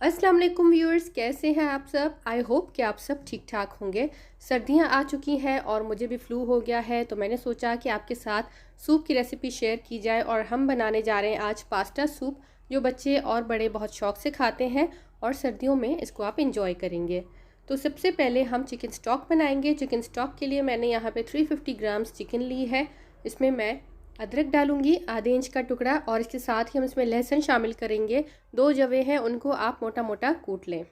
अस्सलाम वालेकुम व्यूअर्स, कैसे हैं आप सब। आई होप कि आप सब ठीक ठाक होंगे। सर्दियां आ चुकी हैं और मुझे भी फ्लू हो गया है, तो मैंने सोचा कि आपके साथ सूप की रेसिपी शेयर की जाए। और हम बनाने जा रहे हैं आज पास्ता सूप, जो बच्चे और बड़े बहुत शौक से खाते हैं और सर्दियों में इसको आप इंजॉय करेंगे। तो सबसे पहले हम चिकन स्टॉक बनाएंगे। चिकन स्टॉक के लिए मैंने यहाँ पे 350 ग्राम्स चिकन ली है। इसमें मैं अदरक डालूंगी आधे इंच का टुकड़ा, और इसके साथ ही हम इसमें लहसुन शामिल करेंगे। 2 जवे हैं, उनको आप मोटा मोटा कूट लें।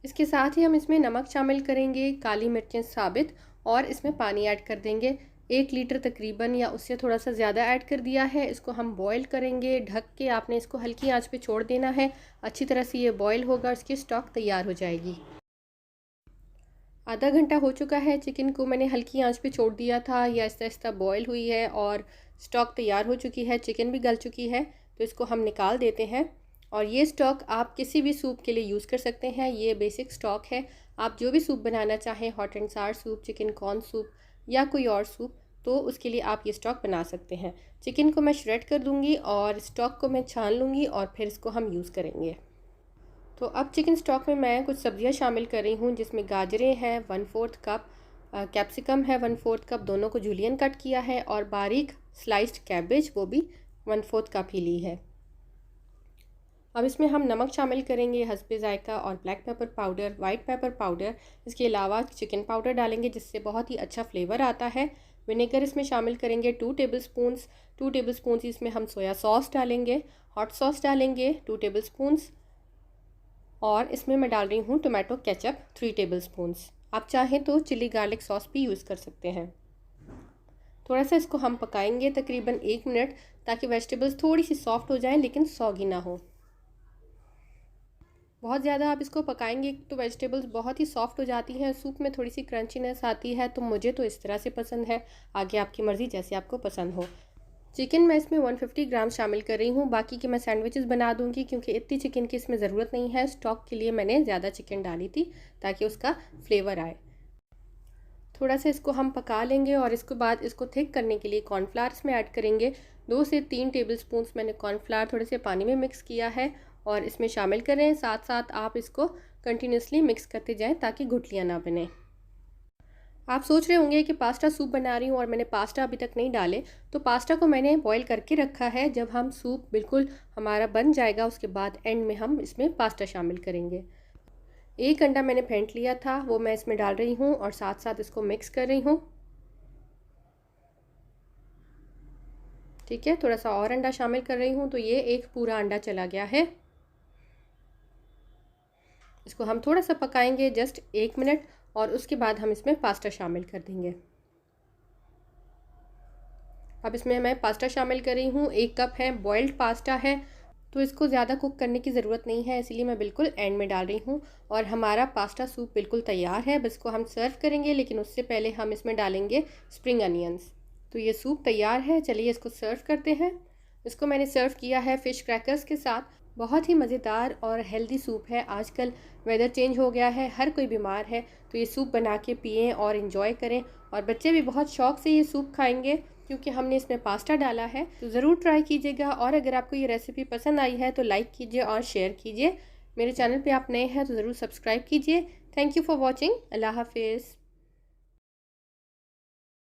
इसके साथ ही हम इसमें नमक शामिल करेंगे, काली मिर्चें साबित, और इसमें पानी ऐड कर देंगे। 1 लीटर तकरीबन या उससे थोड़ा सा ज़्यादा ऐड कर दिया है। इसको हम बॉईल करेंगे ढक के। आपने इसको हल्की आंच पे छोड़ देना है। अच्छी तरह से ये बॉईल होगा, इसकी स्टॉक तैयार हो जाएगी। आधा घंटा हो चुका है, चिकन को मैंने हल्की आंच पे छोड़ दिया था। ये आहिस्ता आहिस्ता बॉईल हुई है और स्टॉक तैयार हो चुकी है, चिकन भी गल चुकी है। तो इसको हम निकाल देते हैं। और ये स्टॉक आप किसी भी सूप के लिए यूज़ कर सकते हैं। ये बेसिक स्टॉक है। आप जो भी सूप बनाना चाहें, हॉट एंड सार सूप, चिकन कॉर्न सूप या कोई और सूप, तो उसके लिए आप ये स्टॉक बना सकते हैं। चिकन को मैं श्रेड कर दूँगी और स्टॉक को मैं छान लूँगी और फिर इसको हम यूज़ करेंगे। तो अब चिकन स्टॉक में मैं कुछ सब्जियां शामिल कर रही हूँ, जिसमें गाजरें हैं 1/4 कप, कैप्सिकम है 1/4 कप, दोनों को जूलियन कट किया है, और बारीक स्लाइस्ड कैबेज वो भी 1/4 कप ही ली है। अब इसमें हम नमक शामिल करेंगे हस्बे जायका, और black pepper powder, white pepper powder. इसके अलावा चिकन पाउडर डालेंगे, जिससे बहुत ही अच्छा फ्लेवर आता है। विनेगर इसमें शामिल करेंगे 2 टेबल स्पून्स। 2 टेबल स्पून्स इसमें हम सोया सॉस डालेंगे, हॉट सॉस डालेंगे 2 टेबल स्पून्स, और इसमें मैं डाल रही हूँ टोमेटो केचप 3 टेबल स्पून्स। आप चाहें तो चिली गार्लिक सॉस भी यूज़ कर सकते हैं। थोड़ा सा इसको हम पकाएंगे तकरीबन 1 मिनट, ताकि वेजिटेबल्स थोड़ी सी सॉफ्ट हो जाएं लेकिन सॉगी ना हो। बहुत ज़्यादा आप इसको पकाएंगे तो वेजिटेबल्स बहुत ही सॉफ्ट हो जाती हैं, सूप में थोड़ी सी क्रंचीनेस आती है। तो मुझे तो इस तरह से पसंद है, आगे आपकी मर्ज़ी, जैसे आपको पसंद हो। चिकन मैं इसमें 150 ग्राम शामिल कर रही हूँ। बाकी के मैं सैंडविचेस बना दूँगी, क्योंकि इतनी चिकन की इसमें ज़रूरत नहीं है। स्टॉक के लिए मैंने ज़्यादा चिकन डाली थी ताकि उसका फ्लेवर आए। थोड़ा सा इसको हम पका लेंगे, और इसके बाद इसको थिक करने के लिए कॉर्नफ्लावर इसमें ऐड करेंगे। 2 से 3 टेबल स्पून मैंने कॉर्नफ्लावर थोड़े से पानी में मिक्स किया है और इसमें शामिल करें। साथ साथ आप इसको कंटिन्यूसली मिक्स करते जाएँ ताकि गुठलियाँ ना बने। आप सोच रहे होंगे कि पास्ता सूप बना रही हूँ और मैंने पास्ता अभी तक नहीं डाले। तो पास्ता को मैंने बॉईल करके रखा है। जब हम सूप बिल्कुल हमारा बन जाएगा, उसके बाद एंड में हम इसमें पास्ता शामिल करेंगे। 1 अंडा मैंने फेंट लिया था, वो मैं इसमें डाल रही हूँ और साथ साथ इसको मिक्स कर रही हूँ। ठीक है, थोड़ा सा और अंडा शामिल कर रही हूँ, तो ये एक पूरा अंडा चला गया है। इसको हम थोड़ा सा पकाएंगे, जस्ट 1 मिनट, और उसके बाद हम इसमें पास्ता शामिल कर देंगे। अब इसमें मैं पास्ता शामिल कर रही हूँ। 1 कप है, बॉइल्ड पास्ता है, तो इसको ज़्यादा कुक करने की ज़रूरत नहीं है, इसीलिए मैं बिल्कुल एंड में डाल रही हूँ। और हमारा पास्ता सूप बिल्कुल तैयार है। बस इसको हम सर्व करेंगे, लेकिन उससे पहले हम इसमें डालेंगे स्प्रिंग अनियंस। तो ये सूप तैयार है, चलिए इसको सर्व करते हैं। इसको मैंने सर्व किया है फ़िश क्रैकर्स के साथ। बहुत ही मज़ेदार और हेल्दी सूप है। आजकल वेदर चेंज हो गया है, हर कोई बीमार है, तो ये सूप बना के पिएँ और इन्जॉय करें। और बच्चे भी बहुत शौक़ से ये सूप खाएंगे, क्योंकि हमने इसमें पास्ता डाला है। तो ज़रूर ट्राई कीजिएगा, और अगर आपको ये रेसिपी पसंद आई है तो लाइक कीजिए और शेयर कीजिए। मेरे चैनल पे आप नए हैं तो ज़रूर सब्सक्राइब कीजिए। Thank you for watching. अल्लाह हाफिज़।